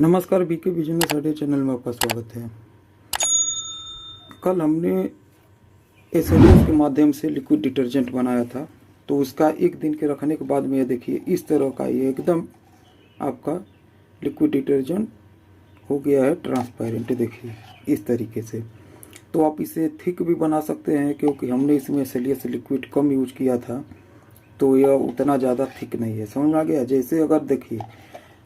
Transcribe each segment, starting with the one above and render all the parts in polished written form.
नमस्कार, BK business idea channel में आपका स्वागत है। कल हमने एसएलएस के माध्यम से लिक्विड डिटर्जेंट बनाया था, तो उसका एक दिन के रखने के बाद में ये देखिए इस तरह का ये एकदम आपका लिक्विड डिटर्जेंट हो गया है ट्रांसपेरेंट। देखिए इस तरीके से। तो आप इसे थिक भी बना सकते हैं, क्योंकि हमने इसमें एसएलएस लिक्विड कम यूज किया था, तो यह उतना ज़्यादा थिक नहीं है। समझ में आ गया? जैसे अगर देखिए,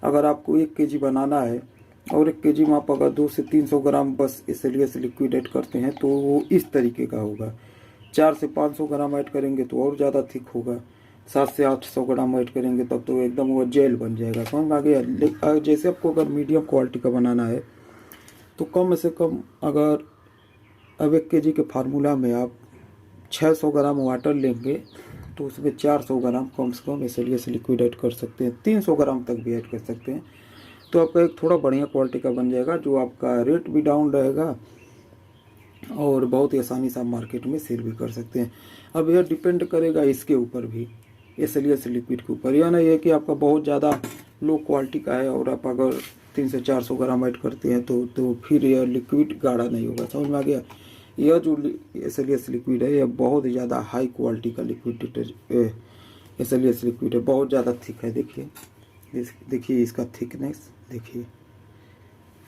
अगर आपको 1 केजी बनाना है और 1 केजी में आप अगर 200 से 300 ग्राम बस एसएलएस लिक्विड ऐड करते हैं तो वो इस तरीके का होगा। 400 से 500 ग्राम ऐड करेंगे तो और ज़्यादा थिक होगा। 700 से 800 ग्राम ऐड करेंगे तब तो एकदम वो जेल बन जाएगा। समझ में आ गया? जैसे आपको अगर मीडियम क्वालिटी का बनाना है तो कम से कम अगर अब 1 केजी के फार्मूला में आप 600 ग्राम वाटर लेंगे तो उसमें 400 ग्राम कम से कम एसएलएस लिक्विड ऐड कर सकते हैं। 300 ग्राम तक भी ऐड कर सकते हैं, तो आपका एक थोड़ा बढ़िया क्वालिटी का बन जाएगा, जो आपका रेट भी डाउन रहेगा और बहुत ही आसानी से आप मार्केट में सेल भी कर सकते हैं। अब यह डिपेंड करेगा इसके ऊपर भी, एसएलएस लिक्विड के ऊपर। यह नहीं है कि आपका बहुत ज़्यादा लो क्वालिटी का है और आप अगर 300 से 400 ग्राम ऐड करते हैं तो फिर यह लिक्विड गाढ़ा नहीं होगा। समझ में आ गया? यह जो एसएलएस लिक्विड है यह बहुत ही ज़्यादा हाई क्वालिटी का लिक्विड एसएलएस लिक्विड है, बहुत ज़्यादा थिक है। देखिए इसका थिकनेस देखिए।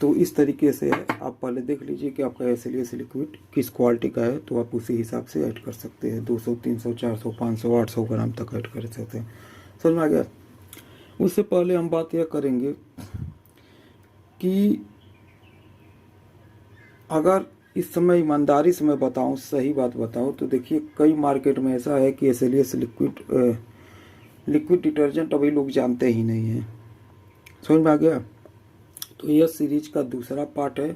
तो इस तरीके से आप पहले देख लीजिए कि आपका एसएलएस लिक्विड किस क्वालिटी का है, तो आप उसी हिसाब से ऐड कर सकते हैं। 200, 300, 400, 500, 800 ग्राम तक ऐड कर सकते हैं। समझ में आ गया? उससे पहले हम बात यह करेंगे कि अगर इस समय ईमानदारी से मैं बताऊं, सही बात बताऊं, तो देखिए कई मार्केट में ऐसा है कि एसएलएस लिक्विड डिटर्जेंट अभी लोग जानते ही नहीं हैं। समझ में आ गया? तो यह सीरीज का दूसरा पार्ट है।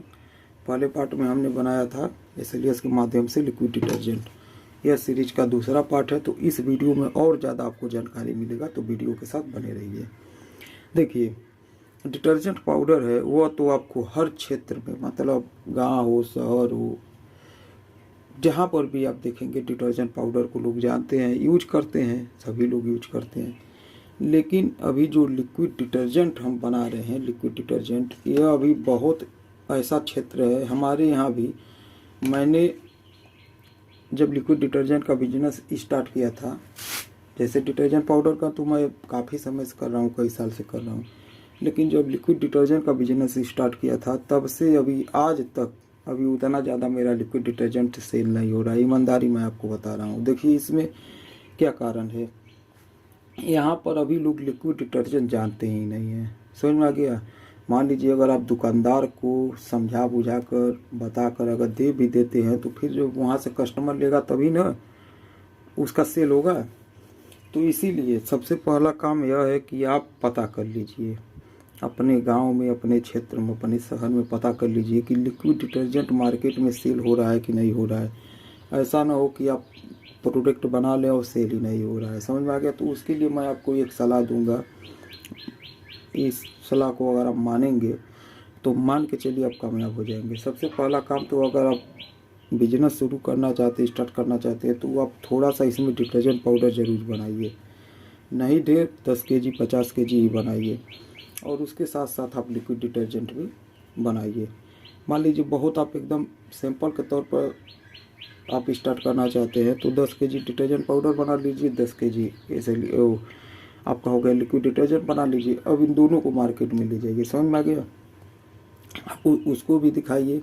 पहले पार्ट में हमने बनाया था एसएलएस के माध्यम से लिक्विड डिटर्जेंट, यह सीरीज का दूसरा पार्ट है। तो इस वीडियो में और ज़्यादा आपको जानकारी मिलेगा, तो वीडियो के साथ बने रहिए। देखिए डिटर्जेंट पाउडर है वह तो आपको हर क्षेत्र में, मतलब गांव हो शहर हो, जहाँ पर भी आप देखेंगे डिटर्जेंट पाउडर को लोग जानते हैं, यूज करते हैं, सभी लोग यूज करते हैं। लेकिन अभी जो लिक्विड डिटर्जेंट हम बना रहे हैं, लिक्विड डिटर्जेंट, यह अभी बहुत ऐसा क्षेत्र है हमारे यहाँ भी। मैंने जब लिक्विड डिटर्जेंट का बिजनेस स्टार्ट किया था, जैसे डिटर्जेंट पाउडर का तो मैं काफ़ी समय से कर रहा हूँ, कई साल से कर रहा हूँ, लेकिन जब लिक्विड डिटर्जेंट का बिजनेस स्टार्ट किया था तब से अभी आज तक अभी उतना ज़्यादा मेरा लिक्विड डिटर्जेंट सेल नहीं हो रहा है। ईमानदारी मैं आपको बता रहा हूँ। देखिए इसमें क्या कारण है। यहाँ पर अभी लोग लिक्विड डिटर्जेंट जानते ही नहीं हैं। समझ में आ गया? मान लीजिए अगर आप दुकानदार को समझा बुझा कर बता कर अगर दे भी देते हैं, तो फिर जो वहाँ से कस्टमर लेगा तभी ना उसका सेल होगा। तो इसीलिए सबसे पहला काम यह है कि आप पता कर लीजिए अपने गांव में, अपने क्षेत्र में, अपने शहर में पता कर लीजिए कि लिक्विड डिटर्जेंट मार्केट में सेल हो रहा है कि नहीं हो रहा है। ऐसा ना हो कि आप प्रोडक्ट बना लें और सेल ही नहीं हो रहा है। समझ में आ गया? तो उसके लिए मैं आपको एक सलाह दूंगा। इस सलाह को अगर आप मानेंगे तो मान के चलिए आप कामयाब हो जाएंगे। सबसे पहला काम तो अगर आप बिजनेस शुरू करना चाहते हैं, स्टार्ट करना चाहते हैं, तो आप थोड़ा सा इसमें डिटर्जेंट पाउडर ज़रूर बनाइए। नहीं ढेर, 10 केजी 50 केजी ही बनाइए, और उसके साथ साथ आप लिक्विड डिटर्जेंट भी बनाइए। मान लीजिए बहुत आप एकदम सैंपल के तौर पर आप स्टार्ट करना चाहते हैं तो 10 केजी डिटर्जेंट पाउडर बना लीजिए, 10 केजी ऐसे आपका हो गया लिक्विड डिटर्जेंट बना लीजिए। अब इन दोनों को मार्केट में ले जाइए। समझ में आ गया? आप उसको भी दिखाइए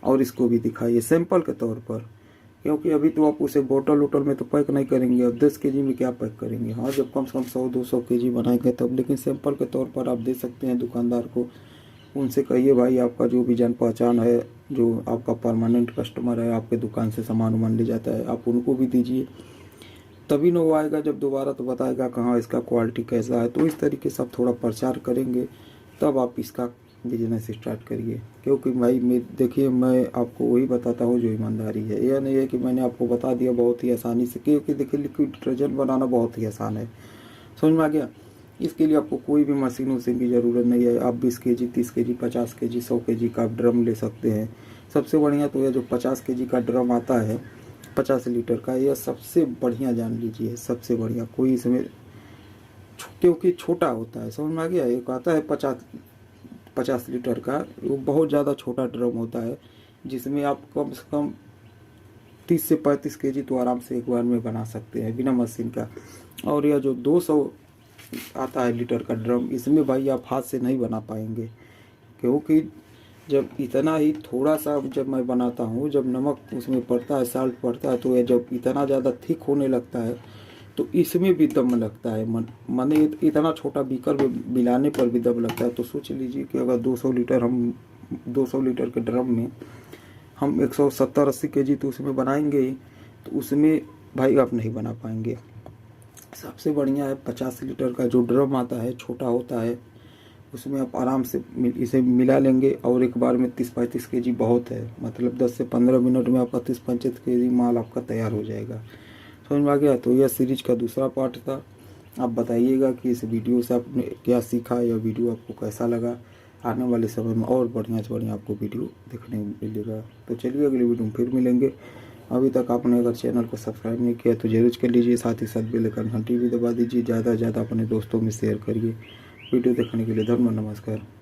और इसको भी दिखाइए सैंपल के तौर पर, क्योंकि अभी तो आप उसे बोतल वोटल में तो पैक नहीं करेंगे। अब 10 केजी में क्या पैक करेंगे? हाँ, जब कम से कम 100-200 केजी बनाएंगे तब। लेकिन सैंपल के तौर पर आप दे सकते हैं दुकानदार को। उनसे कहिए भाई आपका जो भी जान पहचान है, जो आपका परमानेंट कस्टमर है, आपके दुकान से सामान वामान ले जाता है, आप उनको भी दीजिए। तभी ना वो आएगा जब दोबारा तो बताएगा कहाँ इसका क्वालिटी कैसा है। तो इस तरीके से आप थोड़ा प्रचार करेंगे तब आप इसका बिजनेस स्टार्ट करिए। क्योंकि भाई देखिए मैं आपको वही बताता हूँ जो ईमानदारी है। यह नहीं है कि मैंने आपको बता दिया बहुत ही आसानी से, क्योंकि देखिए लिक्विड डिटर्जेंट बनाना बहुत ही आसान है। समझ में आ गया? इसके लिए आपको कोई भी मशीन की ज़रूरत नहीं है। आप 20 केजी, 30 केजी, 50 केजी, 100 केजी का ड्रम ले सकते हैं। सबसे बढ़िया तो यह जो 50 केजी का ड्रम आता है, 50 लीटर का, यह सबसे बढ़िया जान लीजिए, सबसे बढ़िया। कोई इसमें क्योंकि छोटा होता है। समझ में आ गया? एक आता है 50 50 लीटर का, वो बहुत ज़्यादा छोटा ड्रम होता है जिसमें आप कम से कम 30 से 35 केजी तो आराम से एक बार में बना सकते हैं बिना मशीन का। और यह जो 200 आता है लीटर का ड्रम, इसमें भाई आप हाथ से नहीं बना पाएंगे, क्योंकि जब इतना ही थोड़ा सा जब मैं बनाता हूँ, जब नमक उसमें पड़ता है, साल्ट पड़ता है, तो यह जब इतना ज़्यादा थिक होने लगता है तो इसमें भी दम लगता है। माने इतना छोटा बीकर में मिलाने पर भी दम लगता है। तो सोच लीजिए कि अगर 200 लीटर के ड्रम में हम 170-80 केजी तो उसमें बनाएंगे ही, तो उसमें भाई आप नहीं बना पाएंगे। सबसे बढ़िया है 50 लीटर का जो ड्रम आता है, छोटा होता है, उसमें आप आराम से इसे मिला लेंगे और एक बार में 30-35 केजी बहुत है। मतलब 10 से 15 मिनट में आपका 30-35 केजी माल आपका तैयार हो जाएगा। समझ में आ गया? तो यह सीरीज का दूसरा पार्ट था। आप बताइएगा कि इस वीडियो से आपने क्या सीखा, या वीडियो आपको कैसा लगा। आने वाले समय में और बढ़िया से बढ़िया आपको वीडियो देखने मिलेगा। तो चलिए अगली वीडियो में फिर मिलेंगे। अभी तक आपने अगर चैनल को सब्सक्राइब नहीं किया तो जरूर कर लीजिए, साथ ही साथ बेल आइकन घंटी भी दबा दीजिए। ज़्यादा से ज़्यादा अपने दोस्तों में शेयर करिए। वीडियो देखने के लिए धन्यवाद, नमस्कार।